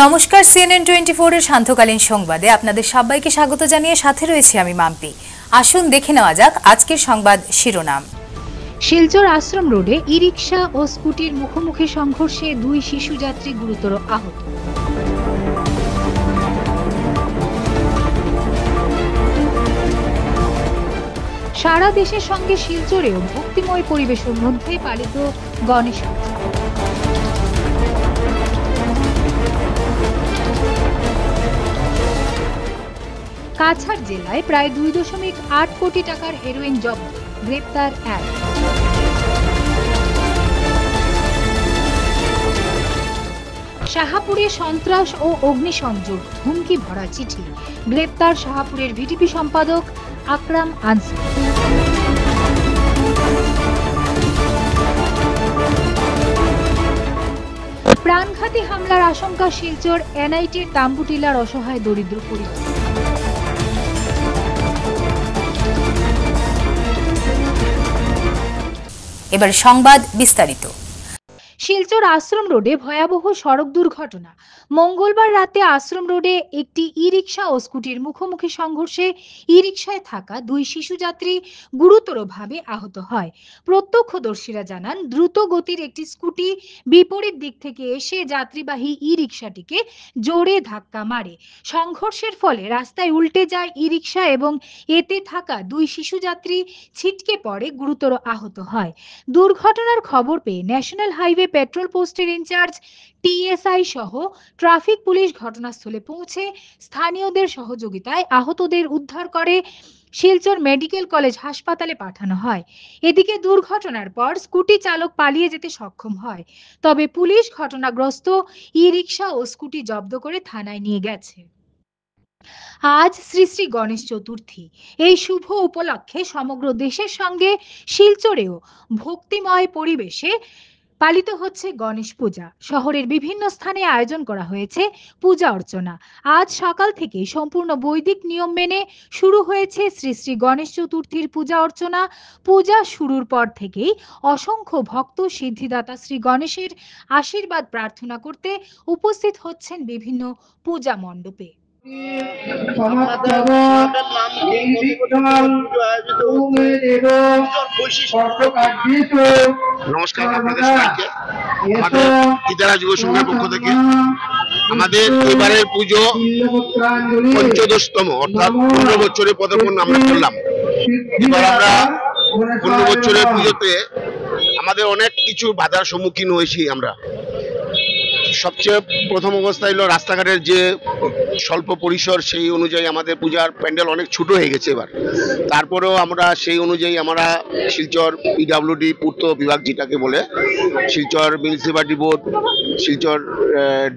নমস্কার, সিএনএন 24 এর শান্তকালীন সংবাদে আপনাদের সবাইকে স্বাগত জানিয়ে সাথে রয়েছে আমি মাম্পি। আসুন দেখে নেওয়া যাক আজকের সংবাদ শিরোনাম। শিলচর আশ্রম রোডে ই-রিকশা ও স্কুটির মুখোমুখি সংঘর্ষে দুই শিশু যাত্রী গুরুতর আহত। সারা দেশের সঙ্গে শিলচরেও ভক্তিময় পরিবেশের মধ্যে পালিত গণেশ পূজা। কাছাড় জেলায় প্রায় 2.8 কোটি টাকার হেরোইন জব্দ, গ্রেপ্তার 1। শাহাপুরে সন্ত্রাস ও অগ্নিসংযোগ, হুমকি ভরা চিঠি, গ্রেপ্তার শাহাপুরের ভিডিপি সম্পাদক আকরাম আনসার। প্রাণঘাতী হামলার আশঙ্কা শিলচর এনআইটির তাম্বুটিলার অসহায় দরিদ্র পরিবার। এবার সংবাদ বিস্তারিত। শিলচর আশ্রম রোডে ভয়াবহ সড়ক দুর্ঘটনা। মঙ্গলবার রাতে আশ্রম রোডে একটি ই-রিকশা ও স্কুটির মুখোমুখি সংঘর্ষে ই-রিকশায় থাকা দুই শিশু যাত্রী গুরুতরভাবে আহত হয়। প্রত্যক্ষদর্শীরা জানান, দ্রুত গতির একটি স্কুটি বিপরীত দিক থেকে এসে যাত্রীবাহী ই-রিকশাটিকে জোরে ধাক্কা মারে। সংঘর্ষের ফলে রাস্তায় উল্টে যায় ই-রিকশা এবং এতে থাকা দুই শিশু যাত্রী ছিটকে পড়ে গুরুতর আহত হয়। দুর্ঘটনার খবর পেয়ে ন্যাশনাল হাইওয়ে পেট্রোল পোস্টের ইনচার্জ টিএসআই সহ ট্রাফিক পুলিশ ঘটনাস্থলে পৌঁছে স্থানীয়দের সহযোগিতায় আহতদের উদ্ধার করে শিলচর মেডিকেল কলেজ হাসপাতালে পাঠানো হয়। এদিকে দুর্ঘটনার পর স্কুটি চালক পালিয়ে যেতে সক্ষম হয়, তবে পুলিশ ঘটনাগ্রস্ত ই-রিকশা ও স্কুটি জব্দ করে থানায় নিয়ে গেছে। আজ শ্রী শ্রী গণেশ চতুর্থী। এই শুভ উপলক্ষে সমগ্র দেশের সঙ্গে শিলচরেও ভক্তিময় পরিবেশে পালিত হচ্ছে গণেশ পূজা। শহরের বিভিন্ন স্থানে আয়োজন করা হয়েছে পূজা অর্চনা। আজ সকাল থেকেই সম্পূর্ণ বৈদিক নিয়ম মেনে শুরু হয়েছে শ্রী শ্রী গণেশ চতুর্থীর পূজা অর্চনা। পূজা শুরুর পর থেকেই অসংখ্য ভক্ত সিদ্ধিদাতা শ্রী গণেশের আশীর্বাদ প্রার্থনা করতে উপস্থিত হচ্ছেন বিভিন্ন পূজা মণ্ডপে। নমস্কার আপনাদের সবাইকে। আমাদের ইদারা যুব সংঘের পক্ষ থেকে আমাদের এবারের পুজো ৫৫তম, অর্থাৎ ১৫ বছরের পদার্পণ আমরা করলাম। এবার আমরা ১৫ বছরের পুজোতে আমাদের অনেক কিছু বাধার সম্মুখীন হয়েছি। আমরা সবচেয়ে প্রথম অবস্থা হলো রাস্তাঘাটের যে স্বল্প পরিসর, সেই অনুযায়ী আমাদের পূজার প্যান্ডেল অনেক ছোট হয়ে গেছে এবার। তারপরেও আমরা সেই অনুযায়ী আমরা শিলচর পিডব্লিউডি পূর্ত বিভাগ, যেটাকে বলে Silchar municipality board, Silchar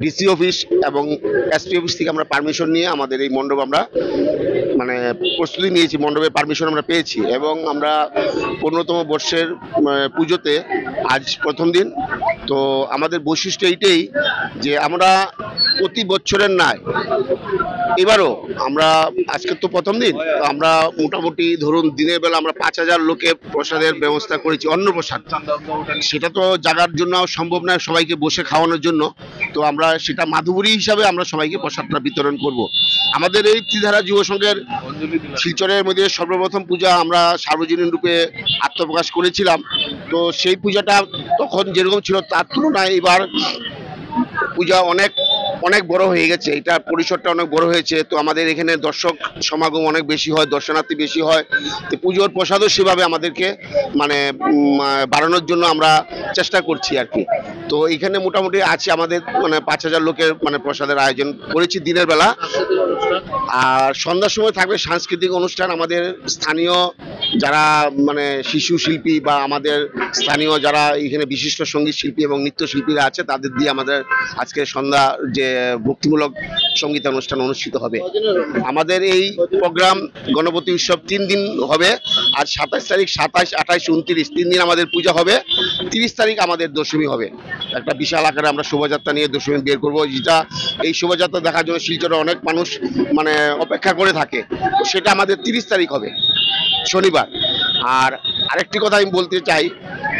DC office এবং এসপি অফিস থেকে আমরা পারমিশন নিয়ে আমাদের এই মণ্ডপ আমরা প্রস্তুতি নিয়েছি। মণ্ডপের পারমিশন আমরা পেয়েছি এবং আমরা ১৫তম বর্ষের পুজোতে আজ প্রথম দিন। তো আমাদের বৈশিষ্ট্য এইটাই যে আমরা প্রতি বছরের নয়, এবারও আমরা আজকে তো প্রথম দিন, তো আমরা মোটামুটি ধরুন দিনের বেলা আমরা ৫,০০০ লোকে প্রসাদের ব্যবস্থা করেছি, অন্ন প্রসাদ। সেটা তো জাগার জন্য সম্ভব নয় সবাইকে বসে খাওয়ানোর জন্য, তো আমরা সেটা মাধুরী হিসাবে আমরা সবাইকে প্রসাদটা বিতরণ করব। আমাদের এই ত্রিধারা যুব সংঘের শিলচরের মধ্যে সর্বপ্রথম পূজা আমরা সার্বজনীন রূপে আত্মপ্রকাশ করেছিলাম। তো সেই পূজাটা তখন যেরকম ছিল তার তুলনায় এবার পূজা অনেক অনেক বড় হয়ে গেছে, এটা পরিসরটা অনেক বড় হয়েছে। তো আমাদের এখানে দর্শক সমাগম অনেক বেশি হয়, দর্শনার্থী বেশি হয়। তো পুজোর প্রসাদও সেভাবে আমাদেরকে বাড়ানোর জন্য আমরা চেষ্টা করছি আর কি। তো এখানে মোটামুটি আছে আমাদের ৫,০০০ লোকের প্রসাদের আয়োজন করেছি দিনের বেলা। আর সন্ধ্যার সময় থাকবে সাংস্কৃতিক অনুষ্ঠান। আমাদের স্থানীয় যারা শিশু শিল্পী বা আমাদের স্থানীয় যারা এখানে বিশিষ্ট সঙ্গীত শিল্পী এবং নৃত্যশিল্পীরা আছে, তাদের দিয়ে আমাদের আজকে সন্ধ্যা যে ভক্তিমূলক সঙ্গীত অনুষ্ঠান অনুষ্ঠিত হবে। আমাদের এই প্রোগ্রাম গণপতি উৎসব ৩ দিন হবে। আজ ২৭ তারিখ, ২৭, ২৮, ২৯ ৩ দিন আমাদের পূজা হবে। ৩০ তারিখ আমাদের দশমী হবে। একটা বিশাল আকারে আমরা শোভাযাত্রা নিয়ে দশমী বের করবো, যেটা এই শোভাযাত্রা দেখার জন্য শিলচরে অনেক মানুষ অপেক্ষা করে থাকে। তো সেটা আমাদের ৩০ তারিখ হবে, শনিবার। আর আরেকটি কথা আমি বলতে চাই,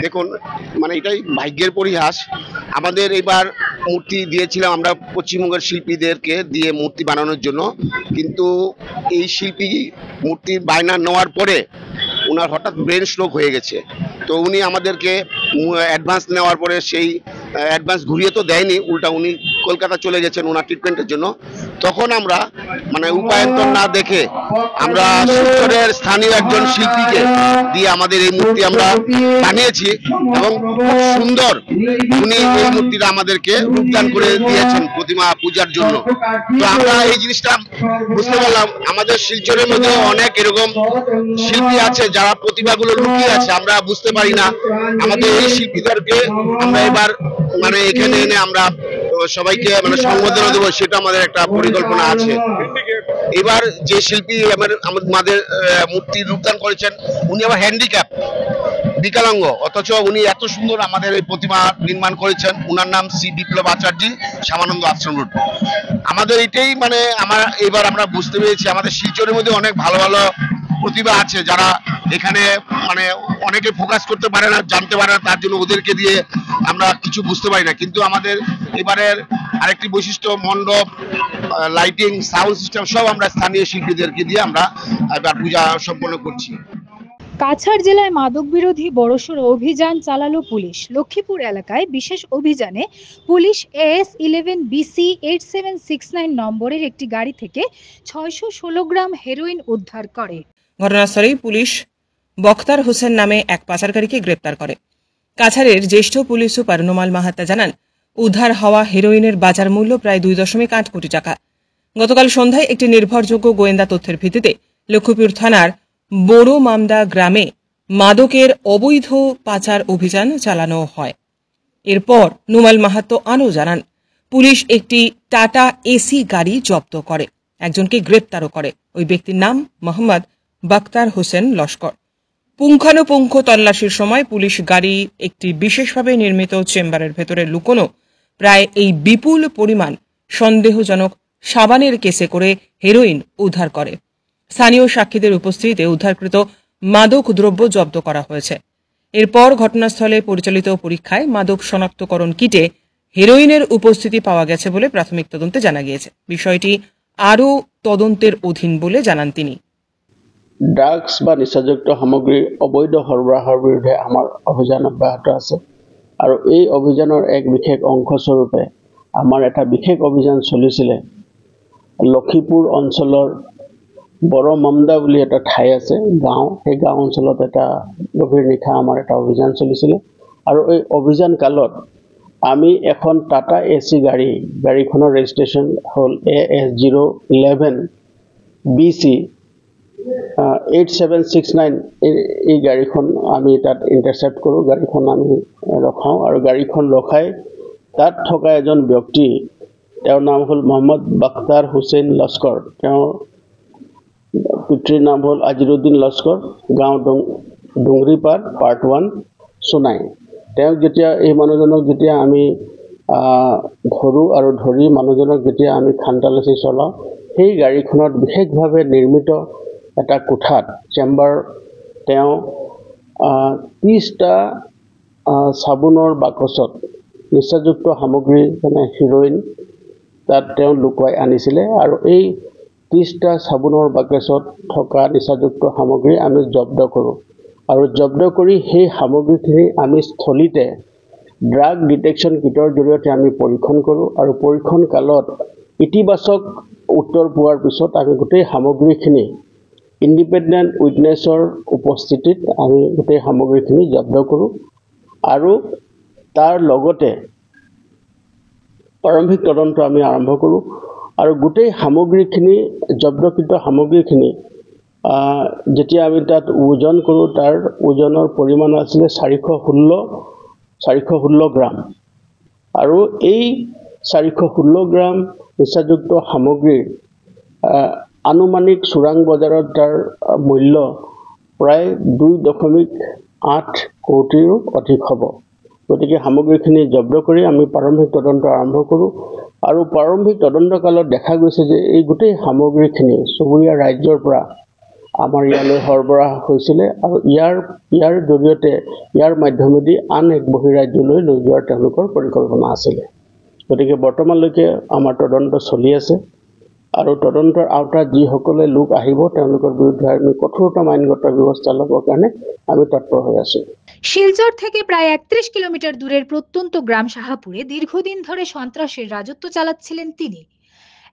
দেখুন এটাই ভাগ্যের পরিহাস। আমাদের এবার মূর্তি দিয়েছিলাম আমরা পশ্চিমবঙ্গের শিল্পীদেরকে দিয়ে মূর্তি বানানোর জন্য, কিন্তু এই শিল্পী মূর্তির বায়না নেওয়ার পরে ওনার হঠাৎ ব্রেন স্ট্রোক হয়ে গেছে। তো উনি আমাদেরকে অ্যাডভান্স নেওয়ার পরে সেই অ্যাডভান্স ঘুরিয়ে তো দেয়নি, উল্টা উনি কলকাতা চলে গেছেন ওনার ট্রিটমেন্টের জন্য। তখন আমরা মানে উপায়ন্তর না দেখে আমরা শিলচরের স্থানীয় একজন শিল্পীকে দিয়ে আমাদের এই মূর্তি আমরা বানিয়েছি এবং খুব সুন্দর উনি এই মূর্তিটা আমাদেরকে রূপদান করে দিয়েছেন প্রতিমা পূজার জন্য। তো আমরা এই জিনিসটা বুঝতে পারলাম আমাদের শিলচরের মধ্যে অনেক এরকম শিল্পী আছে যারা প্রতিভাগুলো লুকিয়ে আছে, আমরা বুঝতে পারি না। আমাদের এই শিল্পীদেরকে আমরা এবার মানে এখানে এনে আমরা সবাইকে মানে সম্বোধনা দেবো, সেটা আমাদের একটা পরিকল্পনা আছে। এবার যে শিল্পী আমাদের মূর্তি রূপদান করেছেন উনি আবার হ্যান্ডিক্যাপ বিকলাঙ্গ, অথচ উনি এত সুন্দর আমাদের এই প্রতিমা নির্মাণ করেছেন। উনার নাম শ্রী বিপ্লব আচার্য, শ্যামানন্দ আশ্রম রোড। আমাদের এটাই মানে এবার আমরা বুঝতে পেরেছি আমাদের শিলচরের মধ্যে অনেক ভালো ভালো প্রতিভা আছে যারা এখানে মানে অনেকে ফোকাস করতে পারে না, জানতে পারে না, তার জন্য ওদেরকে দিয়ে আমরা কিছু বুঝতে পারি না। কিন্তু আমাদের এবারের আরেকটি বৈশিষ্ট্য মণ্ডপ, লাইটিং, সাউন্ড সিস্টেম সব আমরা স্থানীয় শিল্পীদেরকে দিয়ে আমরা এবার পূজা সম্পন্ন করছি। কাছাড় জেলায় মাদক বিরোধী বড়সড় অভিযান চালালো পুলিশ। লক্ষ্মীপুর এলাকায় বিশেষ অভিযানে পুলিশ AS11 BC 8769 নম্বরের একটি গাড়ি থেকে 616 গ্রাম হেরোইন উদ্ধার করে। ঘটনাস্থলেই পুলিশ বখতার হোসেন নামে এক পাচারকারীকে গ্রেপ্তার করে। কাছাড়ের জ্যেষ্ঠ পুলিশ সুপার নোমাল মাহাত্তা জানান, উদ্ধার হওয়া হেরোইনের বাজার মূল্য প্রায় 2.8 কোটি টাকা। গতকাল সন্ধ্যায় একটি নির্ভরযোগ্য গোয়েন্দা তথ্যের ভিত্তিতে লক্ষ্মীপুর থানার বড় মামদা গ্রামে মাদকের অবৈধ পাচার অভিযান চালানো হয়। এরপর নোমাল মাহাত্তো আরও জানান, পুলিশ একটি টাটা এসি গাড়ি জব্দ করে, একজনকে গ্রেপ্তারও করে। ওই ব্যক্তির নাম মোহাম্মদ বখতার হোসেন লস্কর। পুঙ্খানুপুঙ্খ তল্লাশির সময় পুলিশ গাড়ি একটি বিশেষভাবে নির্মিত চেম্বারের ভেতরে লুকোনো প্রায় এই বিপুল পরিমাণ সন্দেহজনক সাবানের কেসে করে হেরোইন উদ্ধার করে। স্থানীয় সাক্ষীদের উপস্থিতিতে উদ্ধারকৃত মাদক দ্রব্য জব্দ করা হয়েছে। এরপর ঘটনাস্থলে পরিচালিত পরীক্ষায় মাদক শনাক্তকরণ কিটে হেরোইনের উপস্থিতি পাওয়া গেছে বলে প্রাথমিক তদন্তে জানা গিয়েছে। বিষয়টি আরও তদন্তের অধীন বলে জানান তিনি। ড্ৰাগছ বা নিচাযুক্ত সামগ্ৰীৰ অবৈধ সৰবৰাহৰ বিৰুদ্ধে আমাৰ অভিযান অব্যাহত আছে আৰু এই অভিযানৰ এক বিশেষ অংশস্বৰূপে আমাৰ এটা বিশেষ অভিযান চলিছিলে। লক্ষীপুৰ অঞ্চলৰ বড় মামদা বুলি এটা ঠাই আছে, গাঁও, সেই গাঁও অঞ্চলত এটা গভীৰ নিশা আমাৰ এটা অভিযান চলিছিলে আৰু এই অভিযান কালত আমি এখন টাটা এচি গাড়ীখনৰ ৰেজিষ্ট্ৰেশ্যন হ'ল AS011 BC 8769 এই গাড়ীখন আমি তাত ইণ্টাৰচেপ্ট কৰোঁ। গাড়ীখন আমি ৰখাওঁ আৰু গাড়ীখন ৰখাই তাত থকা এজন ব্যক্তি, তেওঁৰ নাম হ'ল মোহাম্মদ বখতাৰ হোসেন লস্কৰ, তেওঁৰ পিতৃৰ নাম হ'ল আজিৰুদ্দিন লস্কৰ, গাঁও ডুংৰিপাৰ, পাৰ্ট 1 সোনাই। তেওঁক যেতিয়া এই মানুহজনক যেতিয়া আমি ধৰোঁ আৰু ধৰি মানুহজনক যেতিয়া আমি খানতালাচি চলাওঁ, সেই গাড়ীখনত বিশেষভাৱে নিৰ্মিত এটা কোঠাত চেম্বাৰ তেওঁ 30টা চাবোনৰ বাকচত নিচাযুক্ত সামগ্ৰী মানে হিৰ'ইন তাত তেওঁ লুকুৱাই আনিছিলে আৰু এই 30টা চাবোনৰ বাকচত থকা নিচাযুক্ত সামগ্ৰী আমি জব্দ কৰোঁ আৰু জব্দ কৰি সেই সামগ্ৰীখিনি আমি স্থলীতে ড্ৰাগ ডিটেকশ্যন কিটৰ জৰিয়তে আমি পৰীক্ষণ কৰোঁ আৰু পৰীক্ষণ কালত ইতিবাচক উত্তৰ পোৱাৰ পিছত আমি গোটেই সামগ্ৰীখিনি ইণ্ডিপেণ্ডেণ্ট উইটনেছৰ উপস্থিতিত আমি গোটেই সামগ্ৰীখিনি জব্দ কৰোঁ আৰু তাৰ লগতে প্ৰাৰম্ভিক তদন্ত আমি আৰম্ভ কৰোঁ আৰু গোটেই সামগ্ৰীখিনি জব্দকৃত সামগ্ৰীখিনি যেতিয়া আমি তাত ওজন কৰোঁ, তাৰ ওজনৰ পৰিমাণ আছিলে 416 গ্ৰাম আৰু এই 416 গ্ৰাম নিচাযুক্ত সামগ্ৰীৰ আনুমানিক চোৰাং বজাৰত তাৰ মূল্য প্ৰায় 2.8 কোটিৰো অধিক হ'ব। গতিকে সামগ্ৰীখিনি জব্দ কৰি আমি প্ৰাৰম্ভিক তদন্ত আৰম্ভ কৰোঁ আৰু প্ৰাৰম্ভিক তদন্তকালত দেখা গৈছে যে এই গোটেই সামগ্ৰীখিনি চুবুৰীয়া ৰাজ্যৰ পৰা আমাৰ ইয়ালৈ সৰবৰাহ হৈছিলে আৰু ইয়াৰ জৰিয়তে ইয়াৰ মাধ্যমেদি আন এক বহিৰাজ্যলৈ লৈ যোৱাৰ তেওঁলোকৰ পৰিকল্পনা আছিলে। গতিকে বৰ্তমানলৈকে আমাৰ তদন্ত চলি আছে আৰু তদন্তৰ আওতাত যিসকলে লোক আহিব তেওঁলোকৰ বিৰুদ্ধে আমি কঠোৰতম আইনগত ব্যৱস্থা ল'বৰ কাৰণে আমি তৎপৰ হৈ আছো। শিলচর থেকে প্রায় 31 কিলোমিটার দূরের প্রত্যন্ত গ্রাম শাহাপুরে দীর্ঘদিন ধরে সন্ত্রাসের রাজত্ব চালাচ্ছিলেন তিনি।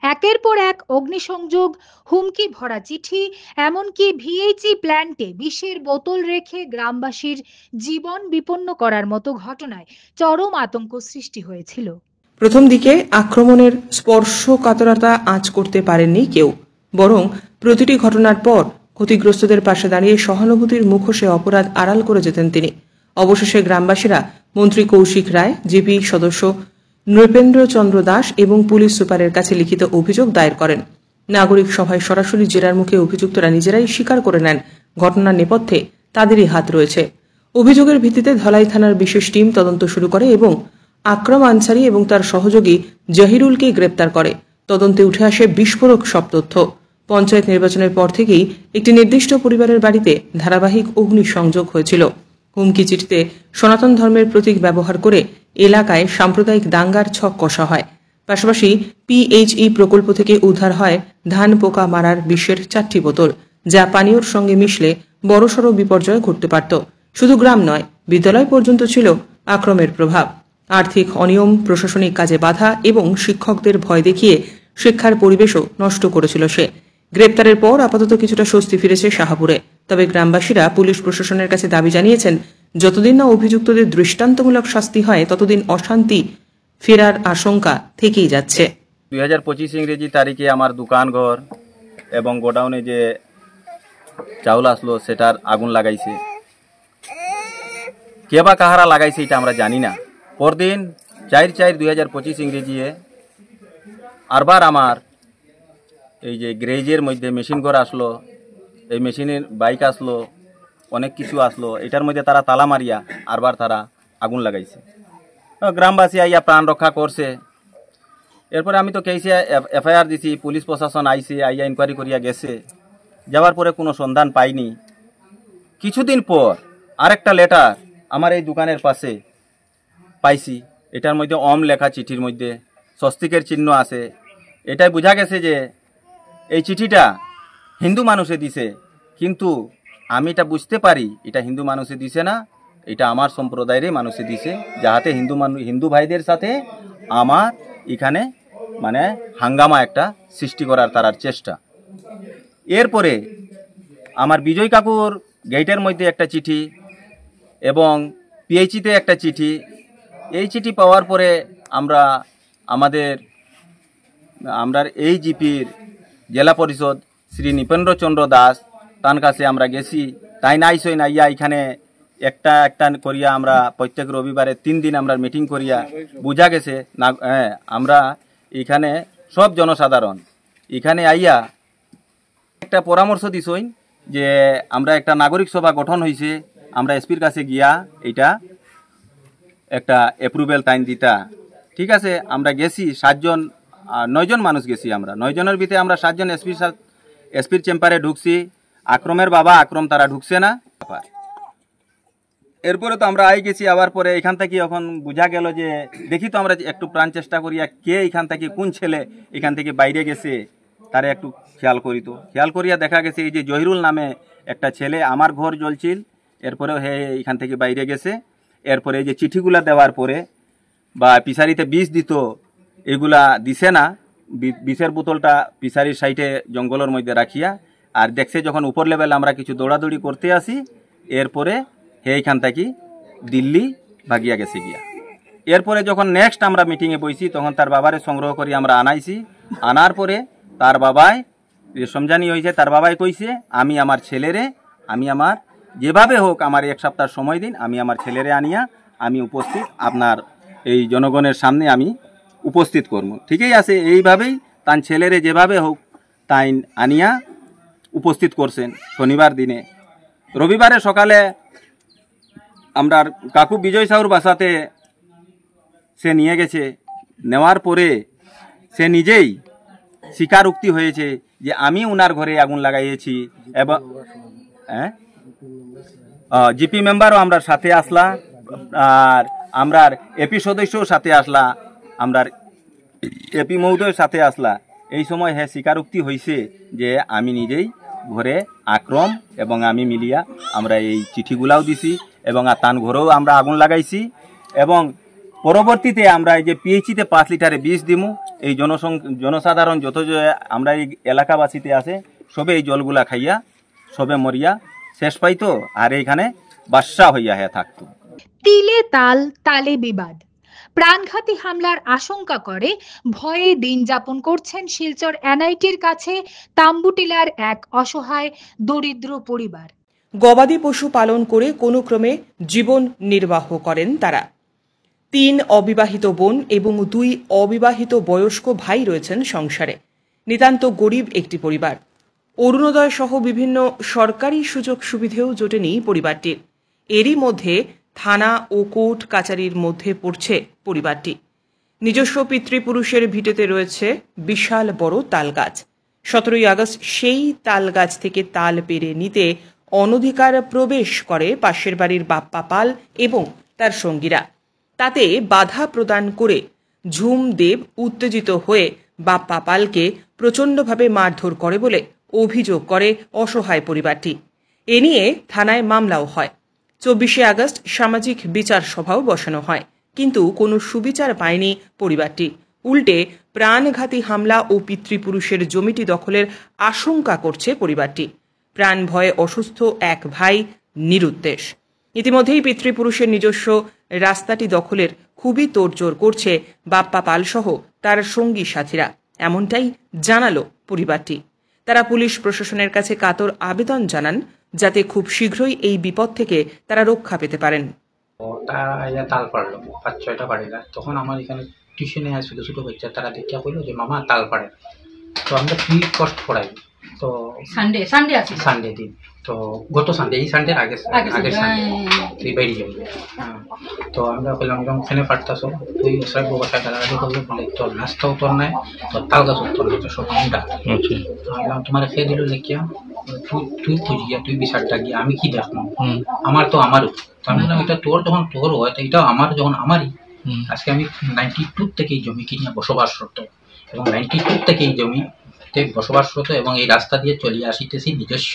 একের পর এক অগ্নিসংযোগ, হুমকি ভরা চিঠি, এমনকি ভিএইচই প্ল্যান্টে বিষের বোতল রেখে গ্রামবাসীর জীবন বিপন্ন করার মতো ঘটনায় চরম আতঙ্ক সৃষ্টি হয়েছিল। প্রথম দিকে আক্রমণের স্পর্শকাতরতা আঁচ করতে পারেননি কেউ, বরং প্রতিটি ঘটনার পর ক্ষতিগ্রস্তদের পাশে দাঁড়িয়ে সহানুভূতির মুখোশে অপরাধ আড়াল করে যেতেন তিনি। অবশেষে গ্রামবাসীরা মন্ত্রী কৌশিক রায়, জিপি সদস্য নৃপেন্দ্র চন্দ্র দাস এবং পুলিশ সুপারের কাছে লিখিত অভিযোগ দায়ের করেন। নাগরিক সভায় সরাসরি জেরার মুখে অভিযুক্তরা নিজেরাই স্বীকার করে নেন ঘটনার নেপথ্যে তাদেরই হাত রয়েছে। অভিযোগের ভিত্তিতে ধলাই থানার বিশেষ টিম তদন্ত শুরু করে এবং আকরাম আনসারি এবং তার সহযোগী জহিরুলকে গ্রেপ্তার করে। তদন্তে উঠে আসে বিস্ফোরক সব তথ্য। পঞ্চায়েত নির্বাচনের পর থেকেই একটি নির্দিষ্ট পরিবারের বাড়িতে ধারাবাহিক অগ্নিসংযোগ হয়েছিল। হুমকি চিঠিতে সনাতন ধর্মের প্রতীক ব্যবহার করে এলাকায় সাম্প্রদায়িক দাঙ্গার ছক কষা হয়। পাশাপাশি পিএইচই প্রকল্প থেকে উদ্ধার হয় ধান পোকা মারার বিষের 4টি বোতল, যা পানীয়র সঙ্গে মিশলে বড়সড় বিপর্যয় ঘটতে পারত। শুধু গ্রাম নয়, বিদ্যালয় পর্যন্ত ছিল আক্রমের প্রভাব। আর্থিক অনিয়ম, প্রশাসনিক কাজে বাধা এবং শিক্ষকদের ভয় দেখিয়ে শিক্ষার পরিবেশও নষ্ট করেছিল সে। গ্রেপ্তারের পর আপাতত কিছুটা স্বস্তি ফিরেছে শাহাপুরে। তবে গ্রামবাসীরা পুলিশ প্রশাসনের কাছে দাবি জানিয়েছেন, যতদিন না অভিযুক্তদের দৃষ্টান্তমূলক শাস্তি হয় ততদিন অশান্তি ফেরার আশঙ্কা থেকেই যাচ্ছে। 2025 ইংরেজি তারিখে আমার দোকান ঘর এবং গোডাউনে যে চাউল আসলো সেটার আগুন লাগাইছে। কে বা কাহারা লাগাইছে এটা আমরা জানি না। পরদিন 4/4/2025 ইংরেজি আরবার আমার এই যে গ্রেজের মধ্যে মেশিন ঘর আসলো, এই মেশিনের বাইক আসলো, অনেক কিছু আসলো। এটার মধ্যে তারা তালা মারিয়া আরবার তারা আগুন লাগাইছে। গ্রামবাসী আইয়া প্রাণ রক্ষা করছে। এরপরে আমি তো কেসে এফআইআর দিছি, পুলিশ প্রশাসন আইছে, আইয়া ইনকোয়ারি করিয়া গেছে। যাওয়ার পরে কোনো সন্ধান পাইনি। কিছুদিন পর আরেকটা লেটার আমার এই দোকানের পাশে পাইছি। এটার মধ্যে ওম লেখা, চিঠির মধ্যে স্বস্তিকের চিহ্ন আছে। এটাই বোঝা গেছে যে এই চিঠিটা হিন্দু মানুষে দিছে, কিন্তু আমি এটা বুঝতে পারি এটা হিন্দু মানুষে দিছে না, এটা আমার সম্প্রদায়েরই মানুষে দিছে, যাহাতে হিন্দু ভাইদের সাথে আমার এখানে মানে হাঙ্গামা একটা সৃষ্টি করার তার চেষ্টা। এরপরে আমার বিজয় কাকুর গেটের মধ্যে একটা চিঠি এবং পিএইচিতে একটা চিঠি। এই চিঠি পাওয়ার পরে আমরা এই জিপির জেলা পরিষদ শ্রী নৃপেন্দ্র চন্দ্র দাস তার কাছে আমরা গেছি। তাই নাইসই না ইয়া এখানে একটা করিয়া আমরা প্রত্যেক রবিবারে 3 দিন আমরা মিটিং করিয়া বুঝা গেছে না। আমরা এখানে সব জনসাধারণ এখানে আইয়া একটা পরামর্শ দিছই যে আমরা একটা নাগরিক সভা গঠন হয়েছে, আমরা এসপির কাছে গিয়া এটা একটা অ্যাপ্রুভেল টাইম দিতা। ঠিক আছে, আমরা গেছি 9 জন মানুষ গেছি। আমরা 9 জনের ভিতরে আমরা 7 জন এসপির চেম্বারে ঢুকছি। আক্রমের বাবা আক্রম তারা ঢুকছে না। এরপরে তো আমরা আই গেছি। আবার পরে এখান থেকে এখন বোঝা গেল যে দেখি তো আমরা একটু প্রাণ চেষ্টা করিয়া কে এখান থেকে কোন ছেলে এখান থেকে বাইরে গেছে তারা একটু খেয়াল করিয়া দেখা গেছে এই যে জহিরুল নামে একটা ছেলে আমার ঘর জ্বলছিল, এরপরেও এখান থেকে বাইরে গেছে। এরপরে এই যে চিঠিগুলা দেওয়ার পরে বা পিসারিতে বিষ দিত, এগুলা দিছে না। বিষের বোতলটা পিসারির সাইডে জঙ্গলের মধ্যে রাখিয়া আর দেখছে যখন উপর লেভেলে আমরা কিছু দৌড়াদৌড়ি করতে আসি, এরপরে এইখান থেকে দিল্লি ভাগিয়া গেছে গিয়া। এরপরে যখন নেক্সট আমরা মিটিংয়ে বইছি তখন তার বাবারে সংগ্রহ করি আমরা আনাইছি। আনার পরে তার বাবাই সমঝানি হয়েছে, তার বাবাই কইছে আমি আমার ছেলেরে আমার যেভাবে হোক আমার 1 সপ্তাহ সময় দিন, আমি আমার ছেলেরে আনিয়া আমি উপস্থিত আপনার এই জনগণের সামনে আমি উপস্থিত করব। ঠিকই আছে, এইভাবেই তার ছেলেরে যেভাবে হোক তাই আনিয়া উপস্থিত করছেন শনিবার দিনে। রবিবারে সকালে আমরা কাকু বিজয় সাহুর বাসাতে সে নিয়ে গেছে। নেওয়ার পরে সে নিজেই স্বীকারোক্তি হয়েছে যে আমি উনার ঘরে আগুন লাগাইয়েছি এবং জিপি মেম্বারও আমরা সাথে আসলা আর আমরার এপি সদস্যও সাথে আসলা। আমরা এপি মহোদয়ের সাথে আসলা, এই সময় হ্যাঁ স্বীকারোক্তি হয়েছে যে আমি নিজেই ঘরে আক্রম এবং আমি মিলিয়া আমরা এই চিঠিগুলাও দিছি এবং তান ঘরেও আমরা আগুন লাগাইছি এবং পরবর্তীতে আমরা এই যে পিএইচিতে 5 লিটারে বিষ দিমু। এই জনসাধারণ যত আমরা এই এলাকাবাসীতে আছে সবে এই জলগুলা খাইয়া সবে মরিয়া শেষ পাইতো আর এইখানে বাদশা হইয়া হ্যাঁ থাকতো। তিলে তাল তালে বিবাদ, প্রাণঘাতী হামলার আশঙ্কা করে ভয়ে দিন যাপন করছেন শিলচর এনআইটির কাছে তাম্বুটিলার এক অসহায় দরিদ্র পরিবার। গবাদি পশু পালন করে কোনো ক্রমে জীবন নির্বাহ করেন তারা। 3 অবিবাহিত বোন এবং 2 অবিবাহিত বয়স্ক ভাই রয়েছেন সংসারে। নিতান্ত গরিব একটি পরিবার। অরুণোদয় সহ বিভিন্ন সরকারি সুযোগ সুবিধেও জোটেনি পরিবারটির। এরই মধ্যে থানা ও কোর্ট কাচারির মধ্যে পড়ছে পরিবারটি। নিজস্ব পিতৃপুরুষের ভিটেতে রয়েছে বিশাল বড় তাল গাছ। 17ই আগস্ট সেই তাল গাছ থেকে তাল পেরে নিতে অনধিকার প্রবেশ করে পাশের বাড়ির বাপ্পা পাল এবং তার সঙ্গীরা। তাতে বাধা প্রদান করে ঝুম দেব উত্তেজিত হয়ে বাপ্পা পালকে প্রচণ্ডভাবে মারধর করে বলে অভিযোগ করে অসহায় পরিবারটি। এ নিয়ে থানায় মামলাও হয়। 24শে আগস্ট সামাজিক বিচার সভাও বসানো হয়, কিন্তু কোনো সুবিচার পায়নি পরিবারটি। উল্টে প্রাণঘাতী হামলা ও পিতৃপুরুষের জমিটি দখলের আশঙ্কা করছে পরিবারটি। প্রাণ ভয়ে অসুস্থ এক ভাই নিরুদ্দেশ। ইতিমধ্যেই পিতৃপুরুষের নিজস্ব রাস্তাটি দখলের খুবই তোড়জোড় করছে বাপ্পা পাল সহ তার সঙ্গী সাথীরা, এমনটাই জানালো পরিবারটি। তারা পুলিশ প্রশাসনের কাছে কাতর আবেদন জানান যাতে খুব শীঘ্রই এই বিপদ থেকে তারা রক্ষা পেতে পারেন। তারা তাল পারলো 5-6টা বাড়িরা, তখন আমার এখানে টিউশনে ছোটো ছোটো বাচ্চা তারা দেখিয়া কইলো যে মামা তাল পারে, তো আমরা ফ্রি কস্ট পড়াই। তো সানডে দিন, তো গত সানডে, এই সানডের আগের সানডে তুই বাইরে যাবি। তো আমরা কইলাম এরকম ফেনে পারতাছো, তুই সব বাসায় গালাগালি করবে বলে তোর নাস্তাও তোর নাই, তোর তাল গাছ তোর নাই, সব আমরা তোমার খেয়ে দিল লেখিয়া তুই খুঁজিয়া তুই বিচারটা গিয়া আমি কি দেখবো, আমার তো আমারও। তো আমি বললাম এটা তোর যখন তোর হয় তো এটা আমার যখন আমারই। আজকে আমি 92 থেকে এই জমি কিনে বসবাসরত এবং 92 থেকে এই জমিতে বসবাসরত এবং এই রাস্তা দিয়ে চলিয়ে আসিতেছি নিজস্ব।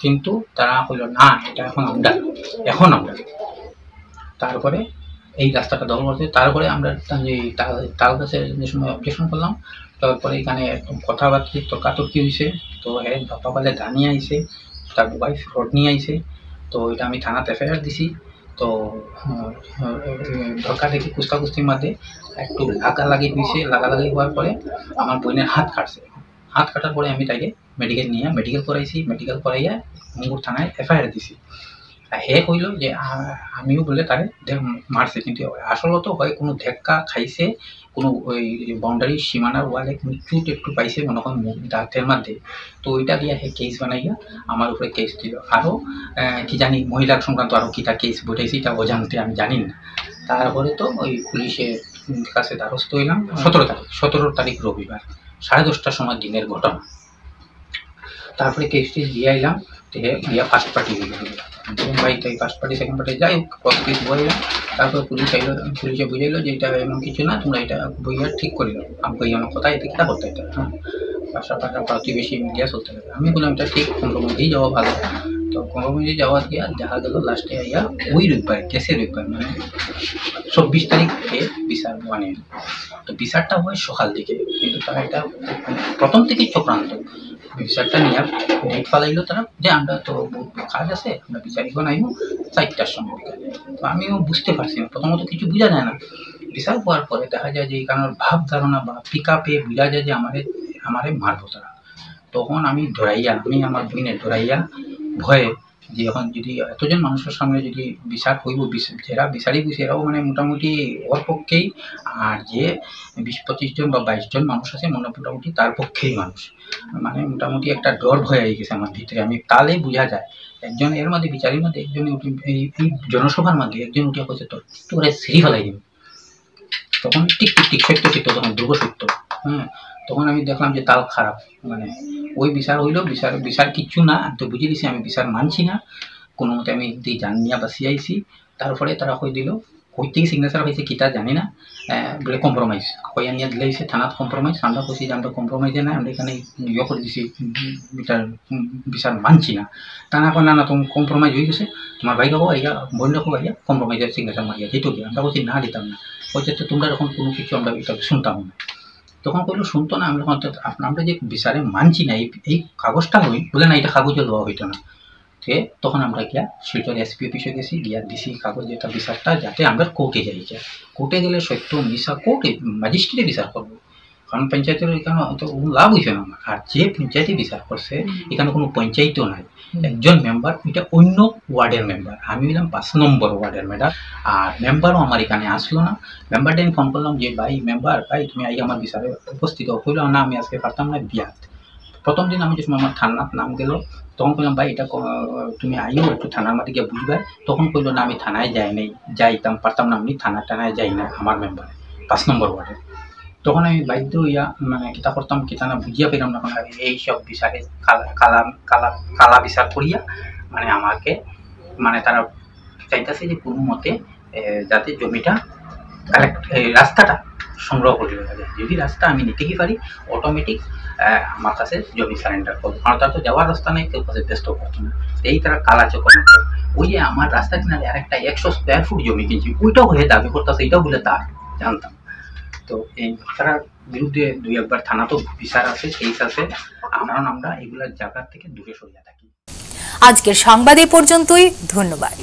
কিন্তু তারা হইল না এটা এখন আমরা তারপরে এই রাস্তাটা দখল করতে, তারপরে আমরা তাল গাছের যে সময় অবজেকশন করলাম, তারপরে এখানে কথাবার্তা তর্কাতর্কি হয়েছে। তো হ্যাঁ বাপ্পা পালে দা নিয়ে আইসে, তার ওয়াইফ রড নিয়ে আইসে। তো এটা আমি থানাতে এফআইআর দিছি। তো ধক্কা দেখি কুস্তাকুস্তির মধ্যে একটু লাগালাগি হয়েছে। লাগালাগি হওয়ার পরে আমার বোনের হাত কাটছে। হাত কাটার পরে আমি তাকে মেডিকেল করাইছি। মেডিকেল করাইয়া মঙ্গুর থানায় এফআইআর দিছি। হে কইল যে আমিও বলে তারে মারছে, কিন্তু আসলত হয় কোনো ধাক্কা খাইছে, কোনো ওই বাউন্ডারি সীমানার ওয়ালে কোনো চুট একটু পাইছে মনে হয় দাঁতের মধ্যে। তো ওইটা দিয়ে হে কেস বানাইয়া আমার উপরে কেস দিল। আরও কি জানি মহিলার সংক্রান্ত আরও কিটা কেস বটেছে, এটা অজান্তে আমি জানি না। তারপরে তো ওই পুলিশের কাছে দ্বারস্থ হইলাম 17 তারিখ রবিবার 10:30টার সময় দিনের ঘটনা। তারপরে কেসটি দিয়ে আইলাম, দিয়া ফার্স্ট পার্টি ভাই তাই ফার্স্ট পার্টি সেকেন্ড পার্টি যাই হোক কেস বইলাম। তারপর পুলিশে বুঝাইলো যে এটা এমন কিছু না, তোমরা এটা বইয়া ঠিক করে দাও। আমি কই আমার কথা এটা কিটা করতে, এটা হ্যাঁ পাশাপাশি প্রতিবেশী মিডিয়া চলতে হবে। আমি বললাম এটা ঠিক, কম্প্রোমাইজেই যাওয়া ভালো। তো কম্প্রোমাইজে যাওয়া গিয়া দেখা গেল লাস্টে আইয়া ওই রবিবার কেসের রবিবার মানে 24 তারিখে বিচার বানিয়ে। তো বিচারটা হয় সকাল দিকে, কিন্তু তারা এটা প্রথম থেকেই চক্রান্ত। বিচারটা নিয়ে ডেট ফালাইলো তারা যে আমরা তো কাজ আছে, আমরা বিচারিক বানাইব 4টার সময় বিকালে। তো আমিও বুঝতে পারছি না, প্রথমত কিছু বোঝা যায় না। বিচার হওয়ার পরে দেখা যায় যে এই কারণে ভাব ধারণা বা পিকা পেয়ে বোঝা যায় যে আমারে মারবো তারা। তখন আমি আমার বোনের ধরাইয়া ভয়ে যে এখন যদি এতজন মানুষের সামনে যদি বিচার হইব, যারা বিচারি বুঝি এরাও মানে মোটামুটি ওর পক্ষেই, আর যে 20-25 জন বা 22 জন মানুষ আছে মোটামুটি তার পক্ষেই মানুষ, মানে মোটামুটি একটা ডর ভয় হয়ে গেছে আমার ভিতরে। আমি তাহলেই বোঝা যায় একজন এর মধ্যে বিচারির মধ্যে একজন এই জনসভার মধ্যে একজন উঠিয়া কইছে তোরে সিঁড়ি ফেলাই দিন। তখন ঠিক সত্য চিত্ত, তখন ধ্রুব সত্য। হ্যাঁ, তখন আমি দেখলাম যে তাল খারাপ, মানে ওই বিচার হইলো, বিচার কিচ্ছু না। তো বুঝে দিছি আমি বিচার মানছি না, কোনো মতে আমি জান নিয়ে বাঁচিয়ে আইছি। তারপরে তারা কই দিল কই থেকে সিগনেচার হয়েছে কিটা জানি না, বলে কম্প্রোমাইজ কইয়া নিয়ে দিলেছে থানাত কম্প্রোমাইজ। আমরা বলছি যে আমরা কম্প্রোমাইজে না, আমরা এখানে ইয়ে করে দিছি, এটার বিচার মানছি না। তা না না না, তুমি কম্প্রোমাইজ হয়ে গেছে, তোমার ভাই রাখো আইয়া বোন রাখো আইয়া কম্প্রোমাইজের সিগনেচার মারিয়া যেহেতু আমরা বলছি না দিতাম না। বলছে তো তোমরা এখন কোনো কিছু আমরা এটা শুনতাম না। তখন বললো শুনতো না, আমরা আমরা যে বিচারে মানছি না, এই কাগজটা হই বলে না, এটা কাগজে দেওয়া হইতো না। তখন আমরা গিয়া শিলচর এসপি অফিসে গেছি, গিয়া দিছি কাগজ যেটা বিচারটা, যাতে আমরা কোর্টে যাই। কোর্টে গেলে সত্য মিশা কোর্টে ম্যাজিস্ট্রেটে বিচার করবো, কারণ পঞ্চায়েতের এখানে তো লাভ হয়েছে না আমার। আর যে পঞ্চায়েতে বিচার করছে এখানে কোনো পঞ্চায়েতও নাই, একজন মেম্বার, এটা অন্য ওয়ার্ডের মেম্বার, আমি হলাম 5 নম্বর ওয়ার্ডের মেম্বার। আর মেম্বারও আমার এখানে আসলো না। মেম্বারটা আমি ফোন করলাম যে ভাই মেম্বার, ভাই তুমি আই আমার বিচারে উপস্থিত হও। কইল না আমি আজকে পারতাম না, বিয়াত। প্রথম দিন আমি যখন আমার থানার নাম গেল, তখন কইলাম ভাই এটা তুমি আইও একটু থানার মাঠে গিয়ে বুঝবে। তখন কইলো না আমি থানায় যাই নাই, যাইতাম পারতাম না, আমি থানায় যাই না আমার মেম্বারে 5 নম্বর ওয়ার্ডে। তখন আমি বাধ্য হইয়া মানে কিতা করতাম কিতা না বুঝিয়া পেলাম না, এইসব বিচারে কালা বিচার করিয়া মানে আমাকে মানে তারা চাইতেছে যে কোনো মতে যাতে জমিটা রাস্তাটা সংগ্রহ করে রাখা যায়। যদি রাস্তা আমি নিতে কি পারি, অটোমেটিক আমার কাছে জমি সারেন্ডার করবো, কারণ তার তো যাওয়ার রাস্তা নেই, কেউ কাছে ব্যস্ত করতো না। এই তারা কালা চক্র। ওই যে আমার রাস্তা কিনারে আরেকটা 100 স্কোয়ার ফুট জমি কিনছি, ওইটাও হয়ে দাবি করতেছে, এটাও বলে তার জানতাম। তো এই তারা বিরুদ্ধে 2-1 বার থানা তো বিচার আছে, কেস আছে, আমরা এগুলা জায়গা থেকে দূরে সরিয়ে থাকি। আজকের সংবাদ এই পর্যন্তই, ধন্যবাদ।